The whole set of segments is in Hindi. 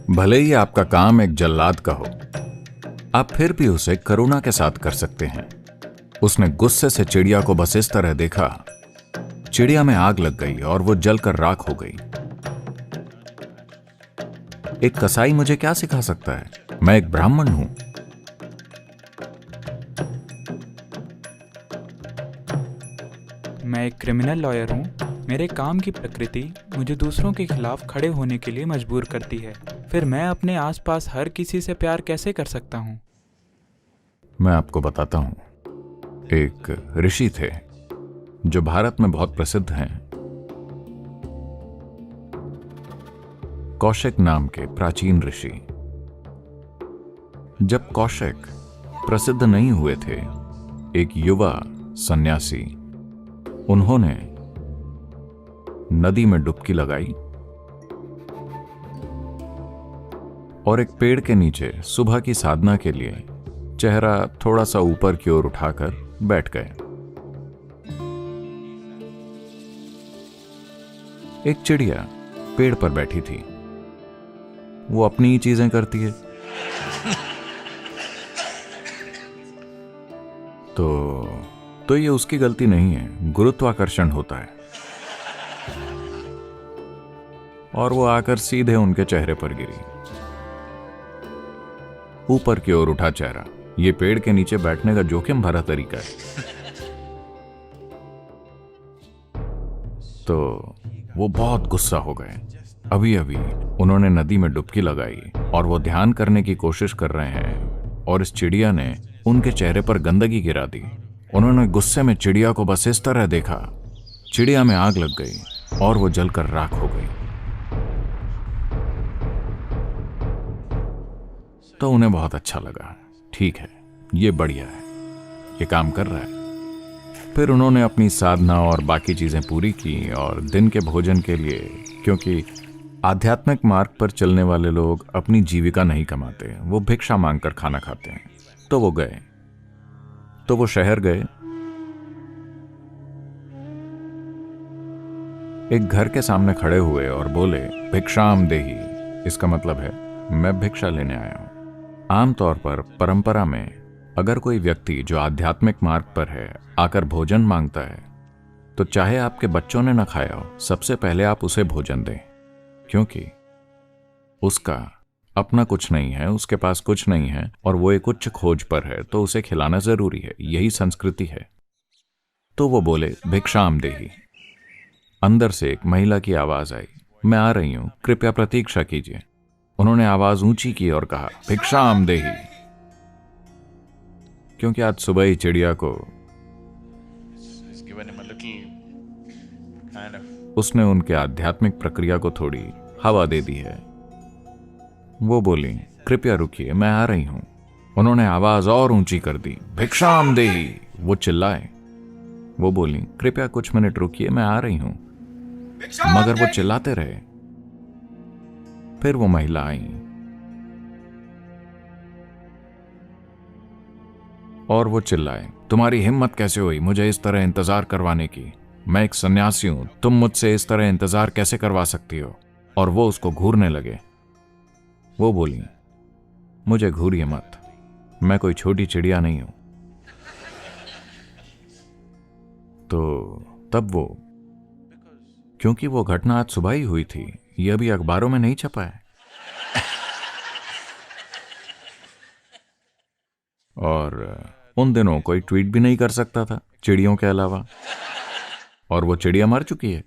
भले ही आपका काम एक जल्लाद का हो, आप फिर भी उसे करुणा के साथ कर सकते हैं। उसने गुस्से से चिड़िया को बस इस तरह देखा, चिड़िया में आग लग गई और वो जलकर राख हो गई। एक कसाई मुझे क्या सिखा सकता है? मैं एक ब्राह्मण हूं। मैं एक क्रिमिनल लॉयर हूँ। मेरे काम की प्रकृति मुझे दूसरों के खिलाफ खड़े होने के लिए मजबूर करती है। फिर मैं अपने आसपास हर किसी से प्यार कैसे कर सकता हूँ? मैं आपको बताता हूं। एक ऋषि थे जो भारत में बहुत प्रसिद्ध हैं, कौशिक नाम के प्राचीन ऋषि। जब कौशिक प्रसिद्ध नहीं हुए थे, एक युवा सन्यासी, उन्होंने नदी में डुबकी लगाई और एक पेड़ के नीचे सुबह की साधना के लिए चेहरा थोड़ा सा ऊपर की ओर उठाकर बैठ गए। एक चिड़िया पेड़ पर बैठी थी। वो अपनी ही चीजें करती है, तो ये उसकी गलती नहीं है, गुरुत्वाकर्षण होता है। और वो आकर सीधे उनके चेहरे पर गिरी। ऊपर की ओर उठा चेहरा, ये पेड़ के नीचे बैठने का जोखिम भरा तरीका है। तो वो बहुत गुस्सा हो गए। अभी अभी उन्होंने नदी में डुबकी लगाई और वो ध्यान करने की कोशिश कर रहे हैं और इस चिड़िया ने उनके चेहरे पर गंदगी गिरा दी। उन्होंने गुस्से में चिड़िया को बस इस तरह देखा, चिड़िया में आग लग गई और वो जलकर राख हो गई। तो उन्हें बहुत अच्छा लगा। ठीक है, ये बढ़िया है, ये काम कर रहा है। फिर उन्होंने अपनी साधना और बाकी चीजें पूरी की और दिन के भोजन के लिए, क्योंकि आध्यात्मिक मार्ग पर चलने वाले लोग अपनी जीविका नहीं कमाते, वो भिक्षा मांगकर खाना खाते हैं। तो वो गए, तो वो शहर गए। एक घर के सामने खड़े हुए और बोले, भिक्षाम देही। इसका मतलब है मैं भिक्षा लेने आया हूं। आमतौर पर परंपरा में अगर कोई व्यक्ति जो आध्यात्मिक मार्ग पर है आकर भोजन मांगता है, तो चाहे आपके बच्चों ने न खाया हो, सबसे पहले आप उसे भोजन दें, क्योंकि उसका अपना कुछ नहीं है, उसके पास कुछ नहीं है और वो एक उच्च खोज पर है, तो उसे खिलाना जरूरी है। यही संस्कृति है। तो वो बोले, भिक्षाम देही। अंदर से एक महिला की आवाज आई, मैं आ रही हूं, कृपया प्रतीक्षा कीजिए। उन्होंने आवाज ऊंची की और कहा, भिक्षाम देही। क्योंकि आज सुबह ही चिड़िया को उसने उनके आध्यात्मिक प्रक्रिया को थोड़ी हवा दे दी है। वो बोली, कृपया रुकिए, मैं आ रही हूं। उन्होंने आवाज और ऊंची कर दी, भिक्षाम देही। वो चिल्लाए। वो बोली, कृपया कुछ मिनट रुकिए, मैं आ रही हूं। मगर वो चिल्लाते रहे। फिर वो महिला आई और वो चिल्लाए, तुम्हारी हिम्मत कैसे हुई मुझे इस तरह इंतजार करवाने की? मैं एक सन्यासी हूं, तुम मुझसे इस तरह इंतजार कैसे करवा सकती हो? और वो उसको घूरने लगे। वो बोली, मुझे घूरिए मत, मैं कोई छोटी चिड़िया नहीं हूं। तो तब वो, क्योंकि वो घटना आज सुबह ही हुई थी, ये अभी अखबारों में नहीं छपा है, और उन दिनों कोई ट्वीट भी नहीं कर सकता था चिड़ियों के अलावा, और वो चिड़िया मर चुकी है।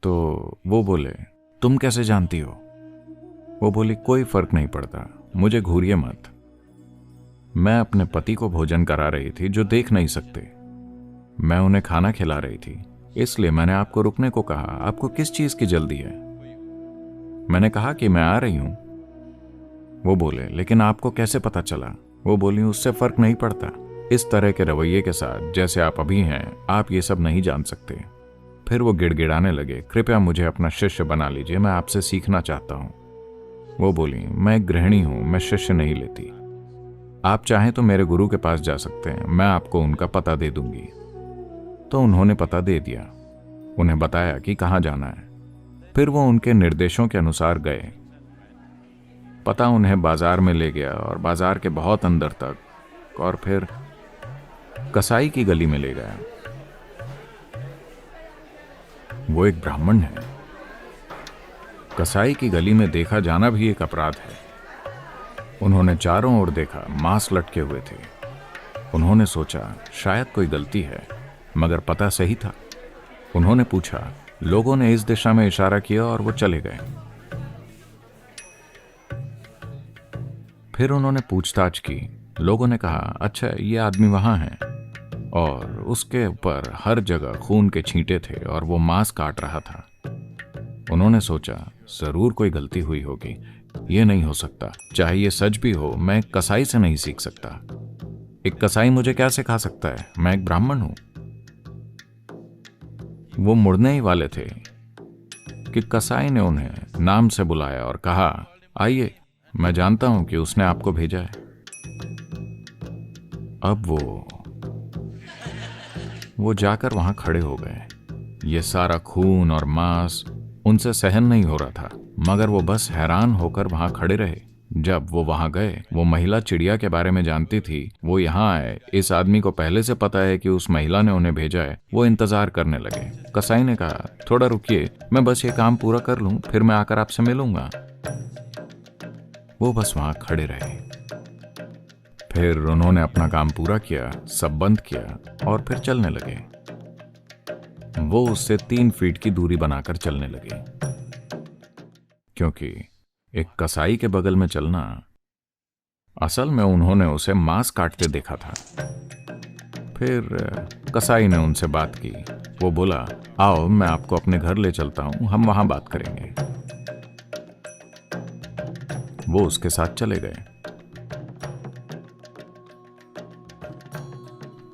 तो वो बोले, तुम कैसे जानती हो? वो बोली, कोई फर्क नहीं पड़ता, मुझे घूरिए मत। मैं अपने पति को भोजन करा रही थी जो देख नहीं सकते। मैं उन्हें खाना खिला रही थी, इसलिए मैंने आपको रुकने को कहा। आपको किस चीज की जल्दी है? मैंने कहा कि मैं आ रही हूं। वो बोले, लेकिन आपको कैसे पता चला? वो बोली, उससे फर्क नहीं पड़ता। इस तरह के रवैये के साथ जैसे आप अभी हैं, आप ये सब नहीं जान सकते। फिर वो गिड़गिड़ाने लगे, कृपया मुझे अपना शिष्य बना लीजिए, मैं आपसे सीखना चाहता हूं। वो बोली, मैं एक गृहिणी हूं, मैं शिष्य नहीं लेती। आप चाहें तो मेरे गुरु के पास जा सकते हैं, मैं आपको उनका पता दे दूंगी। तो उन्होंने पता दे दिया उन्हें बताया कि कहाँ जाना है। फिर वो उनके निर्देशों के अनुसार गए। पता उन्हें बाजार में ले गया और बाजार के बहुत अंदर तक, और फिर कसाई की गली में ले गया। वो एक ब्राह्मण है। कसाई की गली में देखा जाना भी एक अपराध है। उन्होंने चारों ओर देखा, मांस लटके हुए थे। उन्होंने सोचा शायद कोई गलती है, मगर पता सही था। उन्होंने पूछा, लोगों ने इस दिशा में इशारा किया और वो चले गए। फिर उन्होंने पूछताछ की। लोगों ने कहा, अच्छा ये आदमी वहां है, और उसके ऊपर हर जगह खून के छींटे थे और वो मांस काट रहा था। उन्होंने सोचा जरूर कोई गलती हुई होगी, ये नहीं हो सकता। चाहे ये सच भी हो, मैं एक कसाई से नहीं सीख सकता। एक कसाई मुझे क्या सिखा सकता है? मैं एक ब्राह्मण हूं। वो मुड़ने ही वाले थे कि कसाई ने उन्हें नाम से बुलाया और कहा, आइए, मैं जानता हूं कि उसने आपको भेजा है। अब वो जाकर वहां खड़े हो गए। ये सारा खून और मांस उनसे सहन नहीं हो रहा था, मगर वो बस हैरान होकर वहां खड़े रहे। जब वो वहां गए, वो महिला चिड़िया के बारे में जानती थी। वो यहाँ आए, इस आदमी को पहले से पता है कि उस महिला ने उन्हें भेजा है। वो इंतजार करने लगे। कसाई ने कहा, थोड़ा रुकिए, मैं बस ये काम पूरा कर लूं, फिर मैं आकर आपसे मिलूंगा। वो बस वहां खड़े रहे। फिर उन्होंने अपना काम पूरा किया, सब बंद किया और फिर चलने लगे। वो उससे 3 फीट की दूरी बनाकर चलने लगे, क्योंकि एक कसाई के बगल में चलना, असल में उन्होंने उसे मांस काटते देखा था। फिर कसाई ने उनसे बात की। वो बोला, आओ मैं आपको अपने घर ले चलता हूं, हम वहां बात करेंगे। वो उसके साथ चले गए।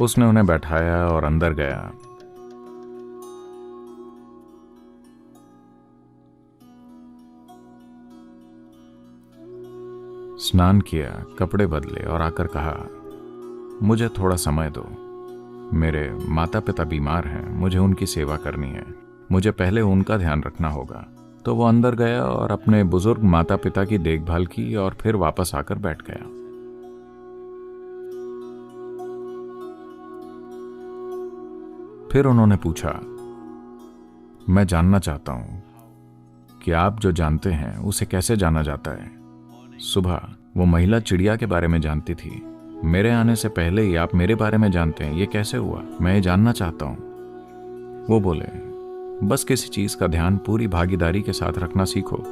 उसने उन्हें बैठाया और अंदर गया। स्नान किया, कपड़े बदले और आकर कहा, मुझे थोड़ा समय दो। मेरे माता पिता बीमार हैं, मुझे उनकी सेवा करनी है। मुझे पहले उनका ध्यान रखना होगा। तो वो अंदर गया और अपने बुजुर्ग माता पिता की देखभाल की और फिर वापस आकर बैठ गया। फिर उन्होंने पूछा, मैं जानना चाहता हूं कि आप जो जानते हैं उसे कैसे जाना जाता है। सुबह वो महिला चिड़िया के बारे में जानती थी। मेरे आने से पहले ही आप मेरे बारे में जानते हैं, ये कैसे हुआ? मैं ये जानना चाहता हूं। वो बोले, बस किसी चीज का ध्यान पूरी भागीदारी के साथ रखना सीखो।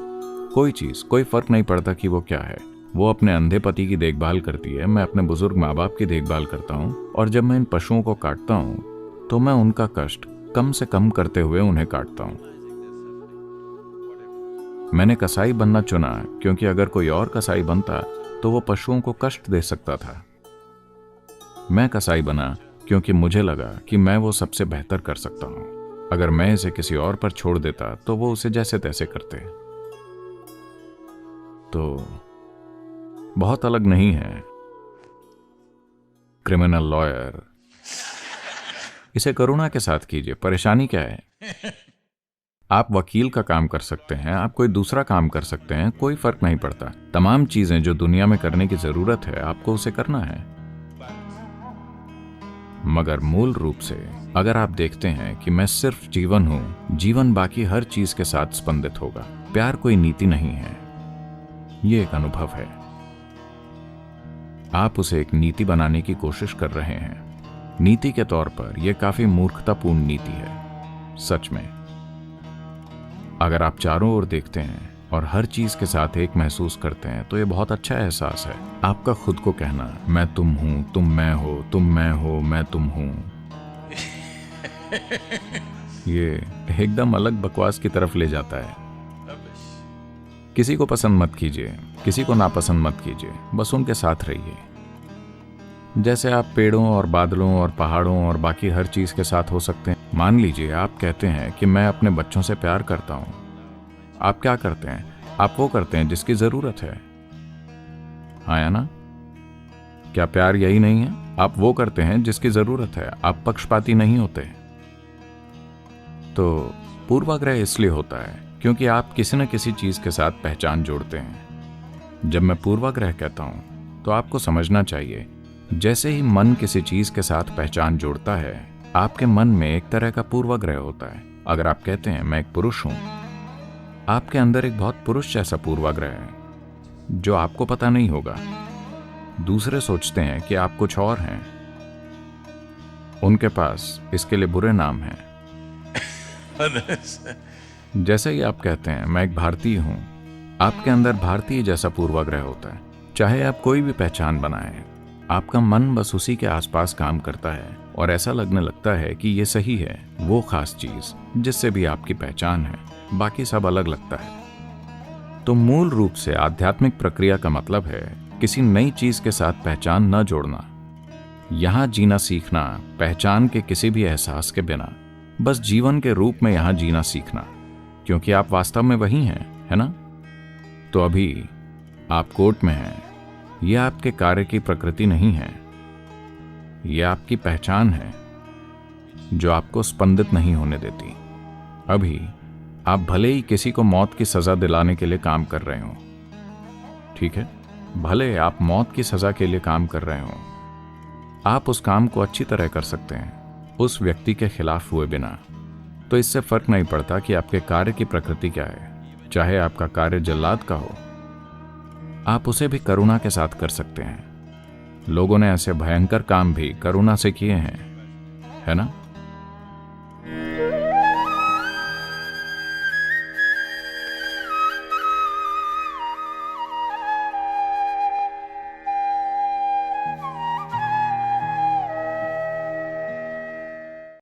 कोई चीज, कोई फर्क नहीं पड़ता कि वो क्या है। वो अपने अंधे पति की देखभाल करती है, मैं अपने बुजुर्ग माँ बाप की देखभाल करता हूँ, और जब मैं इन पशुओं को काटता हूँ तो मैं उनका कष्ट कम से कम करते हुए उन्हें काटता हूँ। मैंने कसाई बनना चुना क्योंकि अगर कोई और कसाई बनता तो वो पशुओं को कष्ट दे सकता था। मैं कसाई बना क्योंकि मुझे लगा कि मैं वो सबसे बेहतर कर सकता हूं। अगर मैं इसे किसी और पर छोड़ देता तो वो उसे जैसे तैसे करते। तो बहुत अलग नहीं है। क्रिमिनल लॉयर, इसे करुणा के साथ कीजिए, परेशानी क्या है? आप वकील का काम कर सकते हैं, आप कोई दूसरा काम कर सकते हैं, कोई फर्क नहीं पड़ता। तमाम चीजें जो दुनिया में करने की जरूरत है, आपको उसे करना है। मगर मूल रूप से अगर आप देखते हैं कि मैं सिर्फ जीवन हूं, जीवन बाकी हर चीज के साथ स्पंदित होगा। प्यार कोई नीति नहीं है, ये एक अनुभव है। आप उसे एक नीति बनाने की कोशिश कर रहे हैं। नीति के तौर पर यह काफी मूर्खतापूर्ण नीति है। सच में अगर आप चारों ओर देखते हैं और हर चीज के साथ एक महसूस करते हैं तो यह बहुत अच्छा एहसास है। आपका खुद को कहना, मैं तुम हूं, तुम मैं हो, तुम मैं हो, मैं तुम हूं, ये एकदम अलग बकवास की तरफ ले जाता है। किसी को पसंद मत कीजिए, किसी को नापसंद मत कीजिए, बस उनके साथ रहिए। जैसे आप पेड़ों और बादलों और पहाड़ों और बाकी हर चीज के साथ हो सकते हैं। मान लीजिए आप कहते हैं कि मैं अपने बच्चों से प्यार करता हूं। आप क्या करते हैं? आप वो करते हैं जिसकी जरूरत है, हाँ या ना? क्या प्यार यही नहीं है? आप वो करते हैं जिसकी जरूरत है, आप पक्षपाती नहीं होते। तो पूर्वाग्रह इसलिए होता है क्योंकि आप किसी न किसी चीज के साथ पहचान जोड़ते हैं। जब मैं पूर्वाग्रह कहता हूं तो आपको समझना चाहिए, जैसे ही मन किसी चीज के साथ पहचान जोड़ता है, आपके मन में एक तरह का पूर्वाग्रह होता है। अगर आप कहते हैं मैं एक पुरुष हूं, आपके अंदर एक बहुत पुरुष जैसा पूर्वाग्रह है जो आपको पता नहीं होगा। दूसरे सोचते हैं कि आप कुछ और हैं, उनके पास इसके लिए बुरे नाम हैं। जैसे ही आप कहते हैं मैं एक भारतीय हूं, आपके अंदर भारतीय जैसा पूर्वाग्रह होता है। चाहे आप कोई भी पहचान बनाएं, आपका मन बस उसी के आसपास काम करता है और ऐसा लगने लगता है कि ये सही है, वो खास चीज जिससे भी आपकी पहचान है, बाकी सब अलग लगता है। तो मूल रूप से आध्यात्मिक प्रक्रिया का मतलब है किसी नई चीज के साथ पहचान न जोड़ना। यहां जीना सीखना, पहचान के किसी भी एहसास के बिना, बस जीवन के रूप में यहां जीना सीखना, क्योंकि आप वास्तव में वही हैं, है ना? तो अभी आप कोर्ट में हैं, यह आपके कार्य की प्रकृति नहीं है, यह आपकी पहचान है जो आपको स्पंदित नहीं होने देती। अभी आप भले ही किसी को मौत की सजा दिलाने के लिए काम कर रहे हो, ठीक है, भले आप मौत की सजा के लिए काम कर रहे हो, आप उस काम को अच्छी तरह कर सकते हैं उस व्यक्ति के खिलाफ हुए बिना। तो इससे फर्क नहीं पड़ता कि आपके कार्य की प्रकृति क्या है। चाहे आपका कार्य जल्लाद का हो, आप उसे भी करुणा के साथ कर सकते हैं। लोगों ने ऐसे भयंकर काम भी करुणा से किए हैं, है ना?